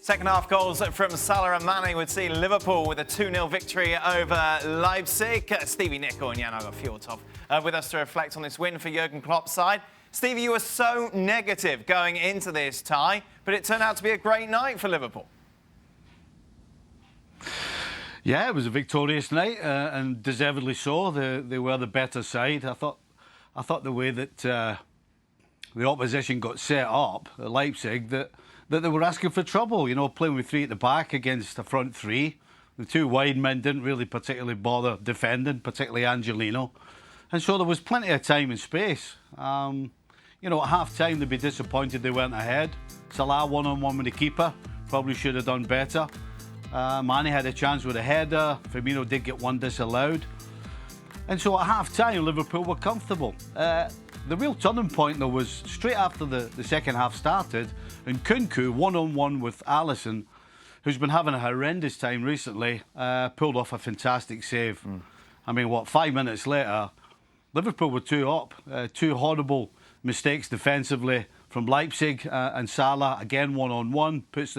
Second half goals from Salah and Mane would see Liverpool with a 2-0 victory over Leipzig. Stevie Nicol and Jan Fjortoft with us to reflect on this win for Jurgen Klopp's side. Stevie, you were so negative going into this tie, but it turned out to be a great night for Liverpool. Yeah, it was a victorious night, and deservedly so. They were the better side. I thought the way that the opposition got set up at Leipzig, that they were asking for trouble. You know, playing with three at the back against a front three. The two wide men didn't really particularly bother defending, particularly Angelino, and so there was plenty of time and space. You know, at half-time they'd be disappointed they weren't ahead. Salah one-on-one with the keeper, probably should have done better. Mane had a chance with a header. Firmino did get one disallowed. And so at half-time, Liverpool were comfortable. The real turning point, though, was straight after the second half started, and Kunku, one-on-one with Alisson, who's been having a horrendous time recently, pulled off a fantastic save. I mean, 5 minutes later, Liverpool were 2 up. Two horrible mistakes defensively from Leipzig, and Salah, again, one-on-one, puts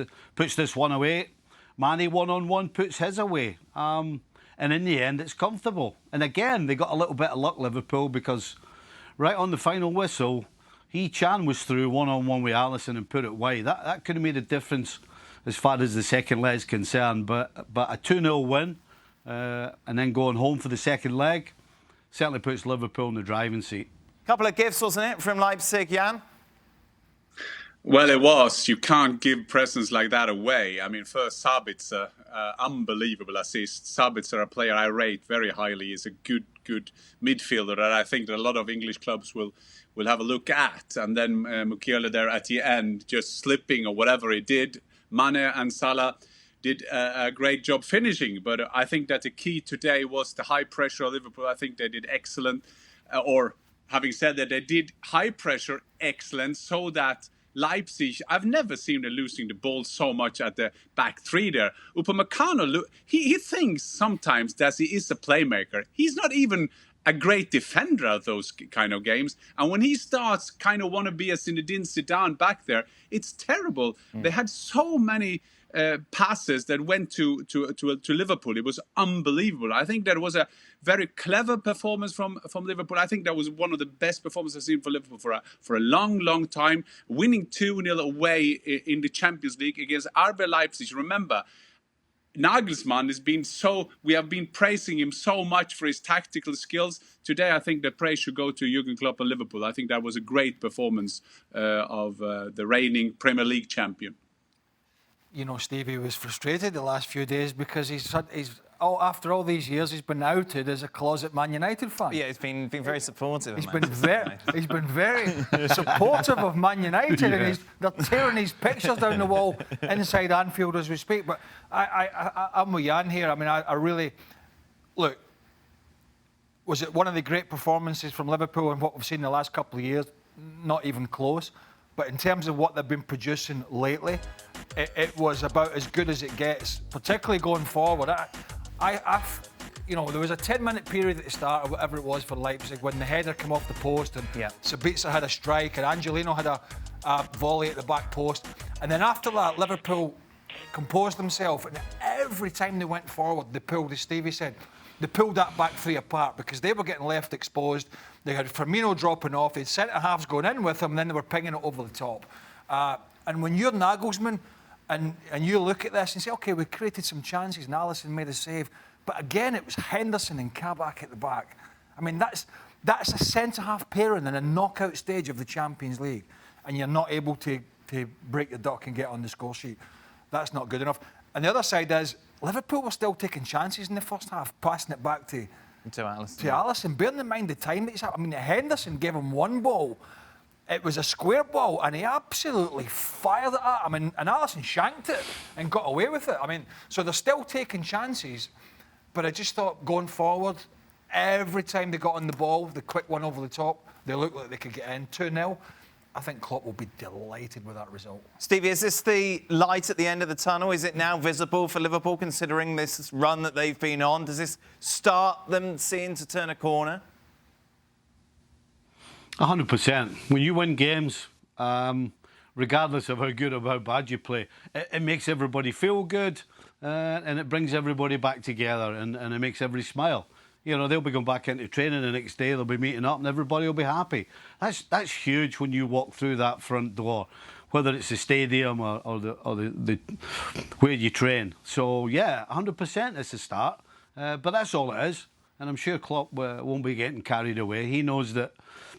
this one away. Mane one-on-one puts his away. And in the end, it's comfortable. And again, they got a little bit of luck, Liverpool, because right on the final whistle, Chan was through one-on-one with Alisson and put it wide. That could have made a difference as far as the second leg is concerned. But a 2-0 win and then going home for the second leg certainly puts Liverpool in the driving seat. Couple of gifts, wasn't it, from Leipzig, Jan? Well, it was. You can't give presents like that away. I mean, first, Sabitzer, unbelievable assist. Sabitzer, a player I rate very highly, is a good midfielder that I think that a lot of English clubs will have a look at. And then Mukiele there at the end, just slipping or whatever he did. Mane and Salah did a great job finishing. But I think that the key today was the high pressure of Liverpool. I think they did excellent. Or having said that, they did high pressure excellent so that Leipzig, I've never seen them losing the ball so much at the back three there. Upamecano, he thinks sometimes that he is a playmaker. He's not even a great defender of those kind of games. And when he starts kind of want to be a Zinedine Zidane back there, it's terrible. They had so many passes that went to Liverpool. It was unbelievable. I think that was a very clever performance from Liverpool. I think that was one of the best performances I've seen for Liverpool for a long time. Winning 2-0 away in the Champions League against RB Leipzig. Remember, Nagelsmann has been we have been praising him so much for his tactical skills. Today, I think the praise should go to Jurgen Klopp and Liverpool. I think that was a great performance of the reigning Premier League champion. You know, Stevie was frustrated the last few days because after all these years, he's been outed as a closet Man United fan. Yeah, he's been very supportive. He's been very supportive of Man United, and they're tearing his pictures down the wall inside Anfield as we speak. But I'm with Jan here. I mean, I really look. Was it one of the great performances from Liverpool and what we've seen in the last couple of years? Not even close. But in terms of what they've been producing lately, it was about as good as it gets, particularly going forward. You know, there was a 10-minute period at the start or whatever it was for Leipzig when the header came off the post and Sabitzer had a strike and Angelino had a volley at the back post. And then after that, Liverpool composed themselves, and every time they went forward, they pulled, as Stevie said, they pulled that back three apart because they were getting left exposed. They had Firmino dropping off, they had centre-halves going in with them, and then they were pinging it over the top. And when you're Nagelsmann and you look at this and say, OK, we created some chances and Alisson made a save, but again, it was Henderson and Kabak at the back. I mean, that's a centre-half pairing in a knockout stage of the Champions League, and you're not able to break the duck and get on the score sheet. That's not good enough. And the other side is, Liverpool were still taking chances in the first half, passing it back to Alisson. Bearing in mind the time that he's had. I mean, Henderson gave him one ball. It was a square ball, and he absolutely fired it at him. And Alisson shanked it and got away with it. I mean, so they're still taking chances. But I just thought, going forward, every time they got on the ball, the quick one over the top, they looked like they could get in. 2-0. I think Klopp will be delighted with that result. Stevie, is this the light at the end of the tunnel? Is it now visible for Liverpool, considering this run that they've been on? Does this start them seeing to turn a corner? 100%. When you win games, regardless of how good or how bad you play, it makes everybody feel good, and it brings everybody back together, and it makes everybody smile. You know, they'll be going back into training the next day, they'll be meeting up, and everybody will be happy. That's huge when you walk through that front door, whether it's the stadium or the where you train. So, yeah, 100% it's a start, but that's all it is. And I'm sure Klopp won't be getting carried away. He knows that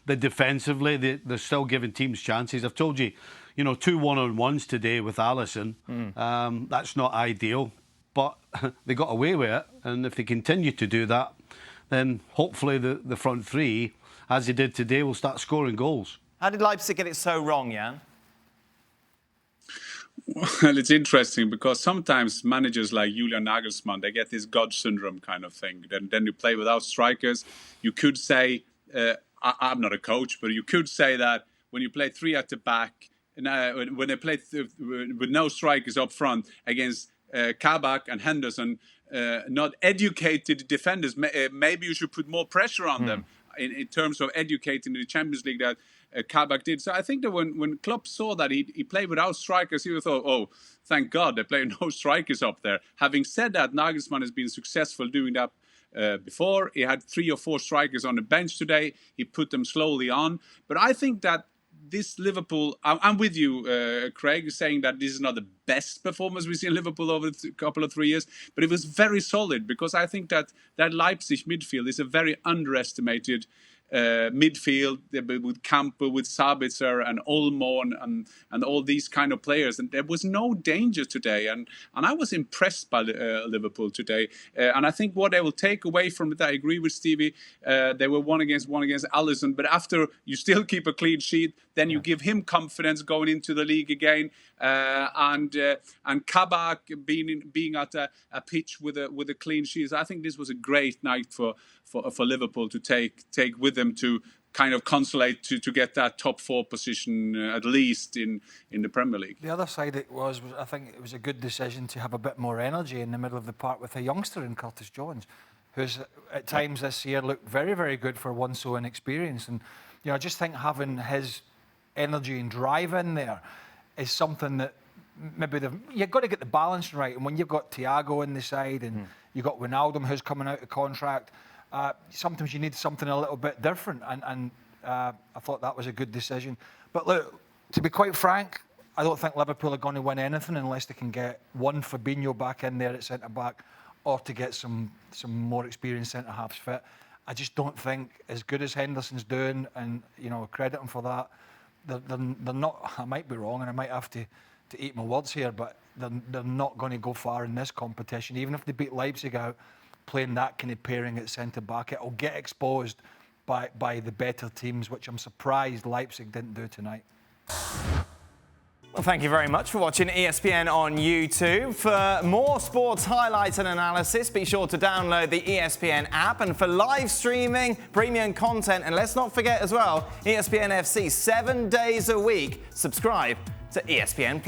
defensively they're still giving teams chances. I've told you, you know, 2 one-on-ones today with Alisson. That's not ideal, but they got away with it. And if they continue to do that, then hopefully the front three, as they did today, will start scoring goals. How did Leipzig get it so wrong, Jan? Well, it's interesting because sometimes managers like Julian Nagelsmann, they get this God syndrome kind of thing. Then you play without strikers. You could say, I'm not a coach, but you could say that when you play 3 at the back, when they play with no strikers up front against Kabak and Henderson, not educated defenders, maybe you should put more pressure on them in terms of educating the Champions League that Kabak did. So I think that when Klopp saw that he played without strikers, he thought, oh, thank God they play no strikers up there. Having said that, Nagelsmann has been successful doing that before. He had 3 or 4 strikers on the bench today. He put them slowly on. But I think that this Liverpool, I'm with you, Craig, saying that this is not the best performance we've seen in Liverpool over a couple of 3 years, but it was very solid because I think that Leipzig midfield is a very underestimated midfield with Campbell, with Sabitzer and Olmo and all these kind of players, and there was no danger today, and I was impressed by Liverpool today, and I think what they will take away from it, I agree with Stevie, they were one against Alisson, but after you still keep a clean sheet, then you give him confidence going into the league again, and Kabak being at a pitch with a clean sheet. I think this was a great night for Liverpool to take with them to kind of consolate to get that top 4 position at least in the Premier League. The other side it was I think it was a good decision to have a bit more energy in the middle of the park with a youngster in Curtis Jones, who's at times this year looked very, very good for one so inexperienced. And I just think having his energy and drive in there is something that maybe you've got to get the balance right. And when you've got Thiago in the side and you've got Wijnaldum who's coming out of contract, sometimes you need something a little bit different. And I thought that was a good decision. But look, to be quite frank, I don't think Liverpool are going to win anything unless they can get one Fabinho back in there at centre-back or to get some more experienced centre-halves fit. I just don't think, as good as Henderson's doing, and credit him for that, they're not. I might be wrong, and I might have to eat my words here, but they're not going to go far in this competition. Even if they beat Leipzig out, playing that kind of pairing at centre back, it'll get exposed by the better teams, which I'm surprised Leipzig didn't do tonight. Well, thank you very much for watching ESPN on YouTube. For more sports highlights and analysis, be sure to download the ESPN app. And for live streaming, premium content, and let's not forget as well, ESPN FC 7 days a week. Subscribe to ESPN+.